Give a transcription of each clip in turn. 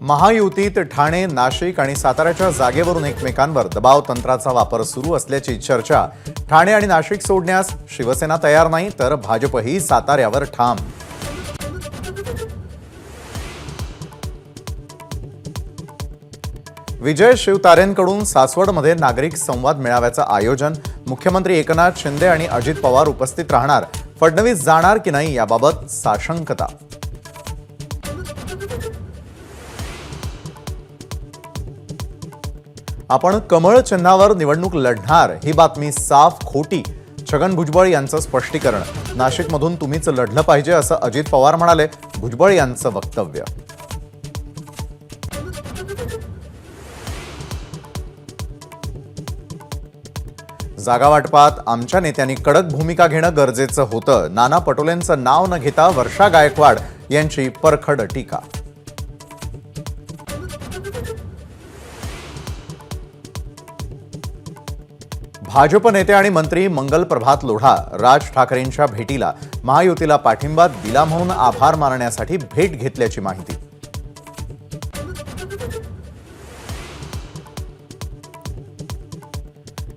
महायुतीत ठाणे, नाशिक आणि साताऱ्याच्या जागेवरून एकमेकांवर दबाव तंत्राचा वापर सुरू असल्याची चर्चा। ठाणे आणि नाशिक सोडण्यास शिवसेना तयार नाही, तर भाजपही साताऱ्यावर ठाम। विजय शिवतारेंकडून सासवडमध्ये नागरिक संवाद मेळाव्याचं आयोजन। मुख्यमंत्री एकनाथ शिंदे आणि अजित पवार उपस्थित राहणार। फडणवीस जाणार की नाही याबाबत साशंकता। आपण कमळ चिन्हावर निवडणूक लढणार ही बातमी साफ खोटी। छगन भुजबळ यांचं स्पष्टीकरण। नाशिकमधून तुम्हीच लढलं पाहिजे असं अजित पवार म्हणाले। भुजबळ यांचं वक्तव्य। जागा वाटपात आमच्या नेत्यांनी कडक भूमिका घेणं गरजेचं होतं। नाना पटोलेंचं नाव न घेता वर्षा गायकवाड यांची परखड टीका। भाजप नेते आणि मंत्री मंगल प्रभात लोढा राज ठाकरेंच्या भेटीला महायुतीला पाठिंबा दिला म्हणून आभार मानण्यासाठी भेट घेतल्याची माहिती।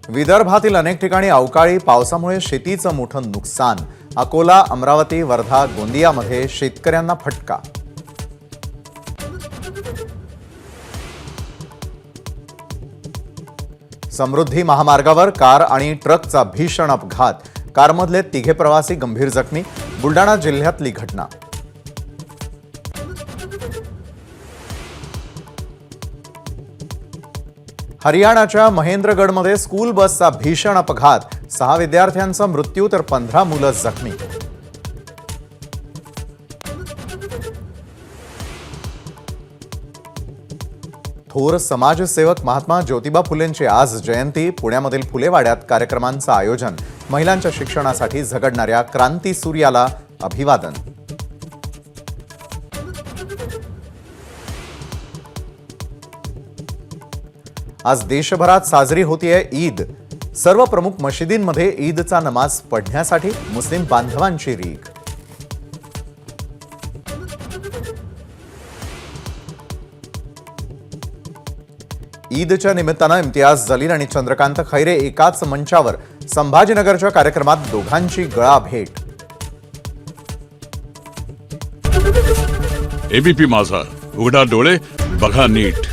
विदर्भातील अनेक ठिकाणी अवकाळी पावसामुळे शेतीचं मोठं नुकसान। अकोला, अमरावती, वर्धा, गोंदियामध्ये शेतकऱ्यांना फटका। समृद्धी महामार्गावर कार आणि ट्रकचा भीषण अपघात। कारमधले तिघे प्रवासी गंभीर जखमी। बुलडाणा जिल्ह्यातली घटना। हरियाणाच्या महेंद्रगडमध्ये स्कूल बसचा भीषण अपघात। 6 विद्यार्थ्यांचा मृत्यू तर 15 मुलं जखमी। थोर समाजसेवक महात्मा ज्योतिबा फुलेंची आज जयंती। पुण्यामधील फुलेवाड्यात कार्यक्रमांचं आयोजन। महिलांच्या शिक्षणासाठी झगडणाऱ्या क्रांती सूर्याला अभिवादन। आज देशभरात साजरी होतीये ईद। सर्व प्रमुख मशिदींमध्ये ईदचा नमाज पढण्यासाठी मुस्लिम बांधवांची रीघ। ईदच्या निमित्तानं इम्तियाज जलील आणि चंद्रकांत खैरे एकाच मंचावर। संभाजीनगरच्या कार्यक्रमात दोघांची गळा भेट। एबीपी माझा, उघडा डोळे बघा नीट।